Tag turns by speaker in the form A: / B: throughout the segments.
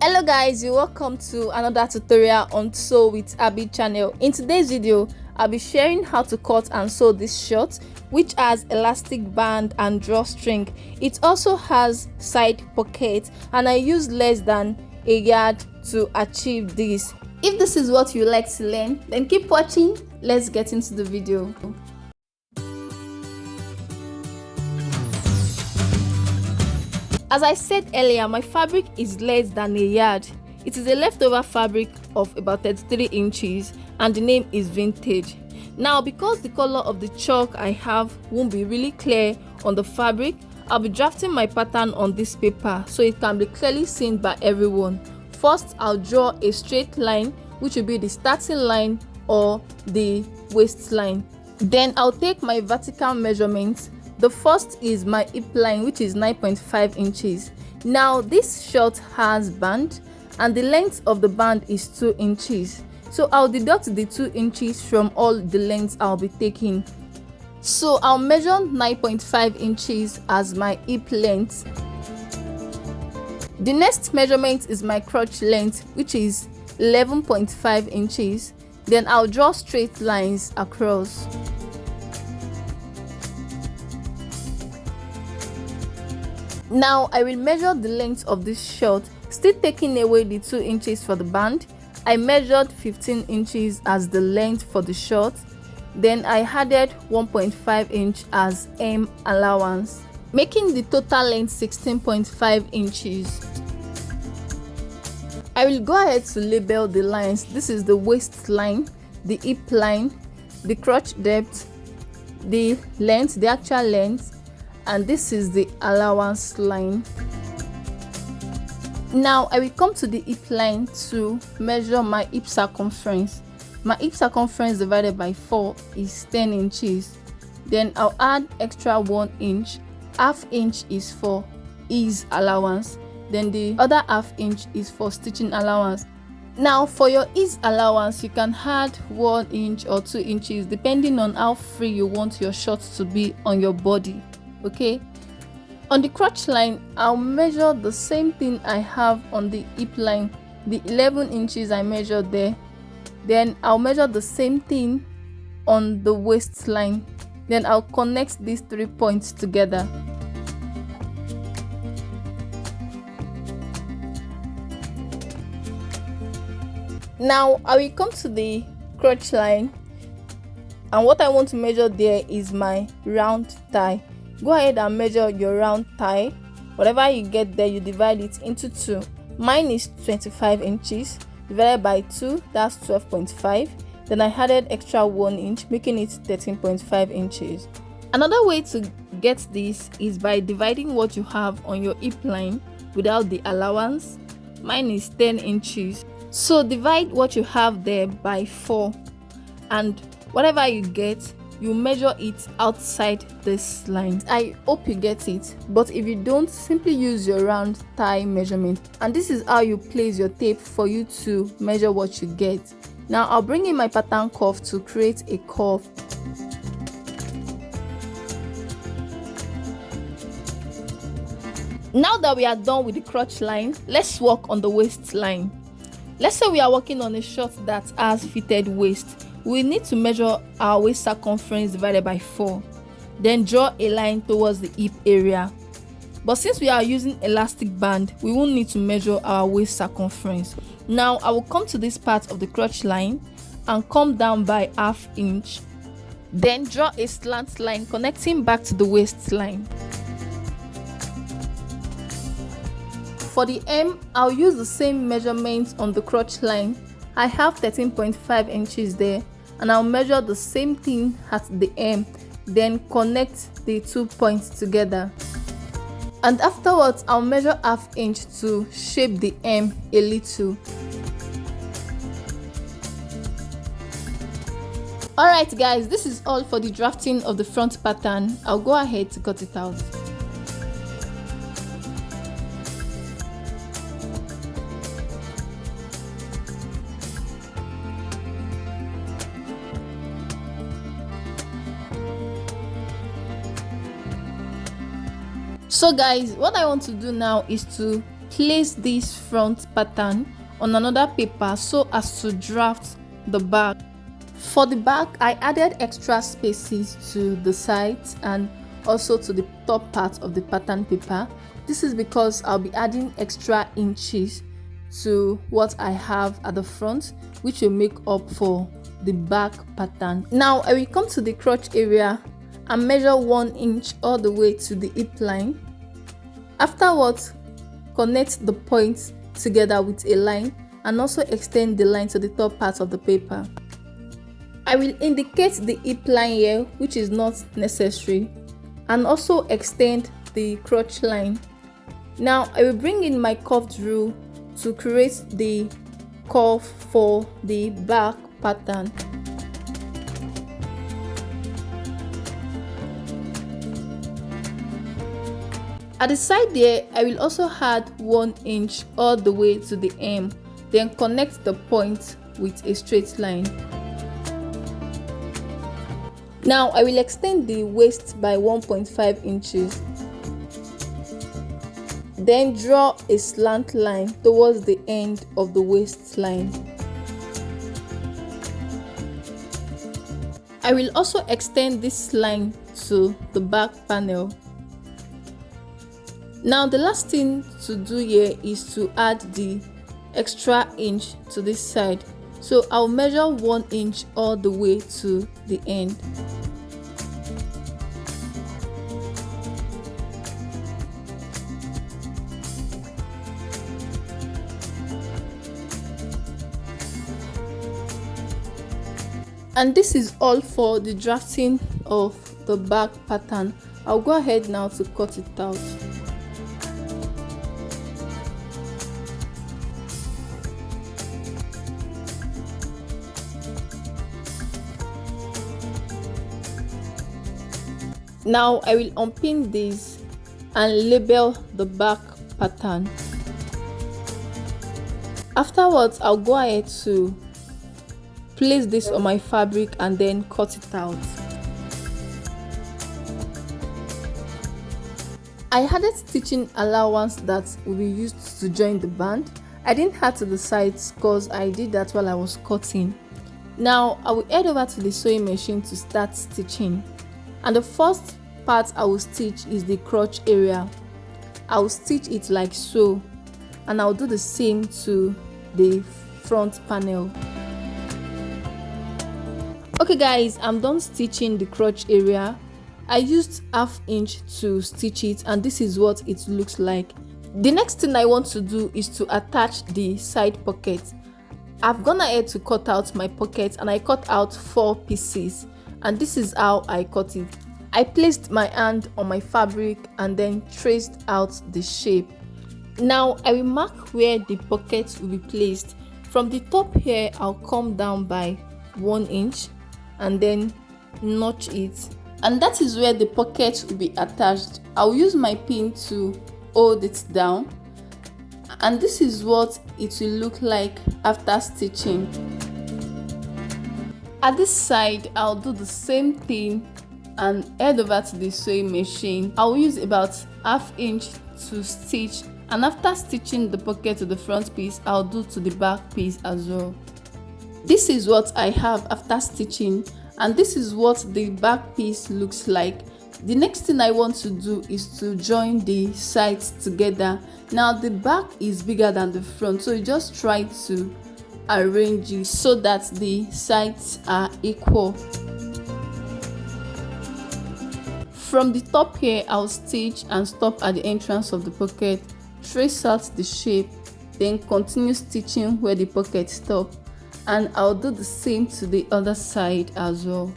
A: Hello guys, you're welcome to another tutorial on Sew with Abby channel. In today's video, I'll be sharing how to cut and sew this shirt, which has elastic band and drawstring. It also has side pocket, and I use less than a yard to achieve this. If this is what you like to learn, then keep watching. Let's get into the video. As I said earlier, my fabric is less than a yard. It is a leftover fabric of about 33 inches and the name is Vintage. Now, because the color of the chalk I have won't be really clear on the fabric, I'll be drafting my pattern on this paper so it can be clearly seen by everyone. First, I'll draw a straight line, which will be the starting line or the waistline. Then I'll take my vertical measurements. The first is my hip line, which is 9.5 inches. Now this shirt has band and the length of the band is 2 inches. So I'll deduct the 2 inches from all the lengths I'll be taking. So I'll measure 9.5 inches as my hip length. The next measurement is my crotch length, which is 11.5 inches. Then I'll draw straight lines across. Now I will measure the length of this shirt, still taking away the 2 inches for the band. I measured 15 inches as the length for the shirt. Then I added 1.5 inch as hem allowance, making the total length 16.5 inches. I will go ahead to label the lines. This is the waistline, the hip line, the crotch depth, the length, the actual length, and this is the allowance line. Now I will come to the hip line to measure my hip circumference. My hip circumference divided by 4 is 10 inches. Then I'll add extra 1 inch. Half inch is for ease allowance. Then the other half inch is for stitching allowance. Now for your ease allowance, you can add 1 inch or 2 inches depending on how free you want your shirt to be on your body. Okay, on the crotch line, I'll measure the same thing I have on the hip line, the 11 inches I measured there. Then I'll measure the same thing on the waistline. Then I'll connect these 3 points together. Now I will come to the crotch line, and what I want to measure there is my round thigh. Go ahead and measure your round thigh. Whatever you get there, you divide it into 2. Mine is 25 inches divided by 2, that's 12.5. Then I added extra 1 inch, making it 13.5 inches. Another way to get this is by dividing what you have on your hip line without the allowance. Mine is 10 inches. So divide what you have there by 4, and whatever you get, you measure it outside this line. I hope you get it, but if you don't, simply use your round thigh measurement, and this is how you place your tape for you to measure what you get. Now I'll bring in my pattern curve to create a curve. Now that we are done with the crotch line, let's work on the waistline. Let's say we are working on a shirt that has fitted waist. We need to measure our waist circumference divided by 4. Then draw a line towards the hip area. But since we are using elastic band, we won't need to measure our waist circumference. Now I will come to this part of the crotch line and come down by ½ inch. Then draw a slant line connecting back to the waistline. For the hem, I'll use the same measurements on the crotch line. I have 13.5 inches there, and I'll measure the same thing at the hem, then connect the 2 points together. And afterwards, I'll measure ½ inch to shape the hem a little. Alright guys, this is all for the drafting of the front pattern. I'll go ahead to cut it out. So guys, what I want to do now is to place this front pattern on another paper so as to draft the back. For the back, I added extra spaces to the sides and also to the top part of the pattern paper. This is because I'll be adding extra inches to what I have at the front, which will make up for the back pattern. Now I will come to the crotch area and measure 1 inch all the way to the hip line. Afterwards, connect the points together with a line and also extend the line to the top part of the paper. I will indicate the hip line here, which is not necessary, and also extend the crotch line. Now I will bring in my curved rule to create the curve for the back pattern. At the side there, I will also add 1 inch all the way to the hem, then connect the point with a straight line. Now I will extend the waist by 1.5 inches. Then draw a slant line towards the end of the waistline. I will also extend this line to the back panel. Now the last thing to do here is to add the extra inch to this side. So I'll measure 1 inch all the way to the end. And this is all for the drafting of the back pattern. I'll go ahead now to cut it out. Now I will unpin this and label the back pattern. Afterwards, I'll go ahead to place this on my fabric and then cut it out. I added stitching allowance that will be used to join the band. I didn't add to the sides because I did that while I was cutting. Now I will head over to the sewing machine to start stitching, and the first part I will stitch is the crotch area. I will stitch it like so, and I'll do the same to the front panel. Okay guys, I'm done stitching the crotch area. I used ½ inch to stitch it, and this is what it looks like. The next thing I want to do is to attach the side pocket. I've gone ahead to cut out my pocket, and I cut out 4 pieces, and this is how I cut it. I placed my hand on my fabric and then traced out the shape. Now I will mark where the pocket will be placed. From the top here, I'll come down by 1 inch and then notch it, and that is where the pocket will be attached. I'll use my pin to hold it down, and this is what it will look like after stitching. At this side, I'll do the same thing and head over to the sewing machine. I'll use about ½ inch to stitch, and after stitching the pocket to the front piece, I'll do to the back piece as well. This is what I have after stitching, and this is what the back piece looks like. The next thing I want to do is to join the sides together. Now the back is bigger than the front, so you just try to arrange it so that the sides are equal. From the top here, I'll stitch and stop at the entrance of the pocket, trace out the shape, then continue stitching where the pocket stops, and I'll do the same to the other side as well.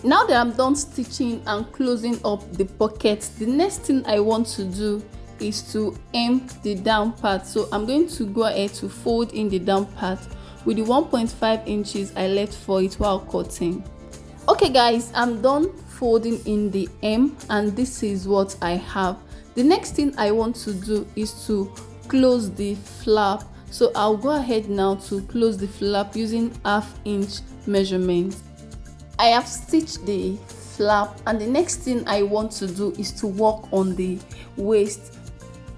A: Now that I'm done stitching and closing up the pocket, the next thing I want to do is to hem the down part. So I'm going to go ahead to fold in the down part with the 1.5 inches I left for it while cutting. Okay guys, I'm done folding in the hem, and this is what I have. The next thing I want to do is to close the flap. So I'll go ahead now to close the flap using ½ inch measurement. I have stitched the flap, and the next thing I want to do is to work on the waist.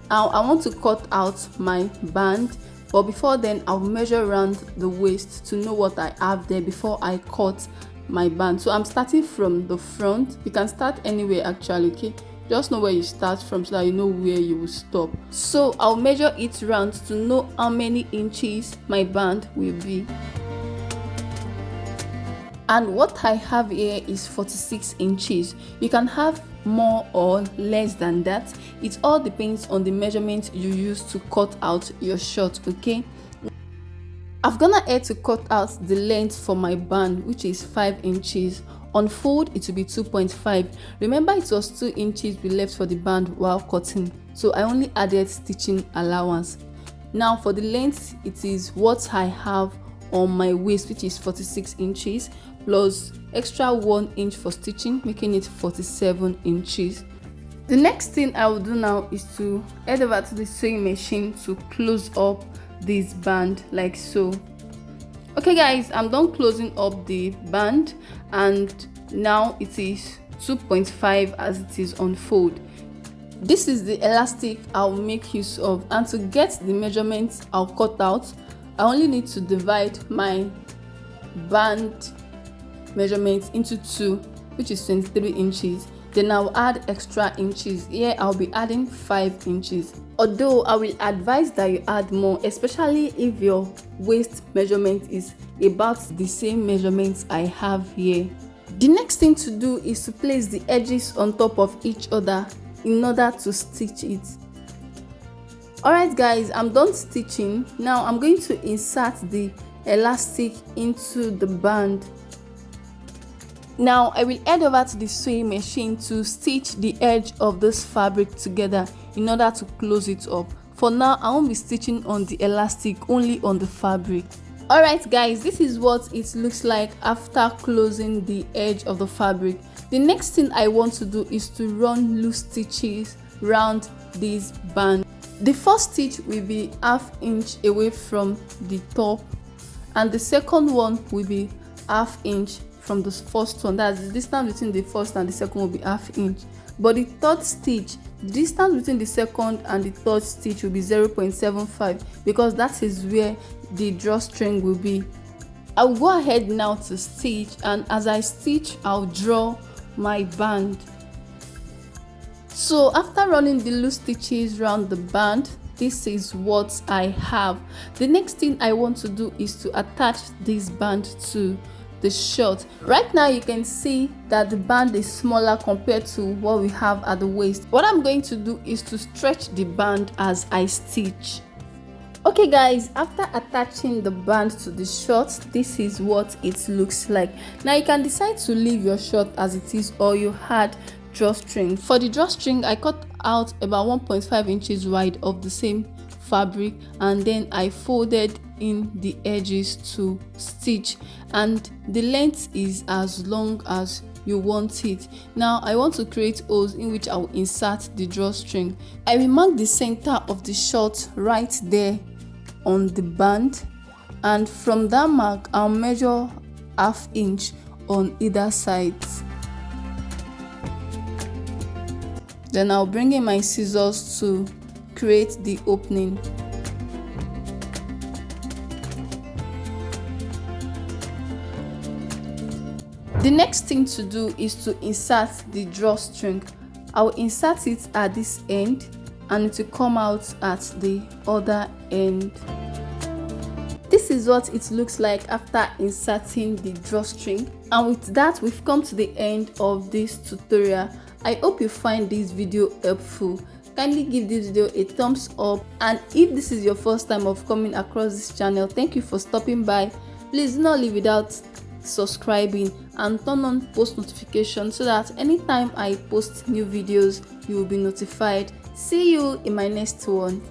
A: Now I want to cut out my band, but before then I'll measure around the waist to know what I have there before I cut my band. So I'm starting from the front. You can start anywhere actually, okay? Just know where you start from so that you know where you will stop. So I'll measure it round to know how many inches my band will be. And what I have here is 46 inches. You can have more or less than that. It all depends on the measurement you use to cut out your short, okay? I've gone ahead to cut out the length for my band, which is 5 inches. On fold, it will be 2.5. Remember, it was 2 inches we left for the band while cutting, so I only added stitching allowance. Now for the length, it is what I have on my waist, which is 46 inches plus extra 1 inch for stitching, making it 47 inches. The next thing I will do now is to head over to the sewing machine to close up this band like so. Okay guys, I'm done closing up the band, and now it is 2.5 as it is on fold. This is the elastic I'll make use of, and to get the measurements I'll cut out, I only need to divide my band measurements into 2, which is 23 inches. Then I'll add extra inches. Here I'll be adding 5 inches. Although I will advise that you add more, especially if your waist measurement is about the same measurements I have here. The next thing to do is to place the edges on top of each other in order to stitch it. Alright guys, I'm done stitching. Now I'm going to insert the elastic into the band. Now I will head over to the sewing machine to stitch the edge of this fabric together in order to close it up. For now, I won't be stitching on the elastic, only on the fabric. Alright guys, this is what it looks like after closing the edge of the fabric. The next thing I want to do is to run loose stitches round this band. The first stitch will be ½ inch away from the top, and the second one will be ½ inch from the first one. That's the distance between the first and the second will be ½ inch. But the third stitch, the distance between the second and the third stitch will be 0.75, because that is where the drawstring will be. I'll go ahead now to stitch, and as I stitch, I'll draw my band. So after running the loose stitches around the band, this is what I have. The next thing I want to do is to attach this band to the short. Right now you can see that the band is smaller compared to what we have at the waist. What I'm going to do is to stretch the band as I stitch. Okay guys, after attaching the band to the short, this is what it looks like. Now you can decide to leave your short as it is, or you had drawstring. For the drawstring, I cut out about 1.5 inches wide of the same fabric, and then I folded in the edges to stitch, and the length is as long as you want it. Now I want to create holes in which I will insert the drawstring. I will mark the center of the short right there on the band, and from that mark I'll measure ½ inch on either side. Then I'll bring in my scissors to create the opening. The next thing to do is to insert the drawstring. I will insert it at this end, and it will come out at the other end. This is what it looks like after inserting the drawstring. And with that, we've come to the end of this tutorial. I hope you find this video helpful. Kindly give this video a thumbs up, and if this is your first time of coming across this channel, thank you for stopping by. Please do not leave without subscribing and turn on post notifications so that anytime I post new videos, you will be notified. See you in my next one.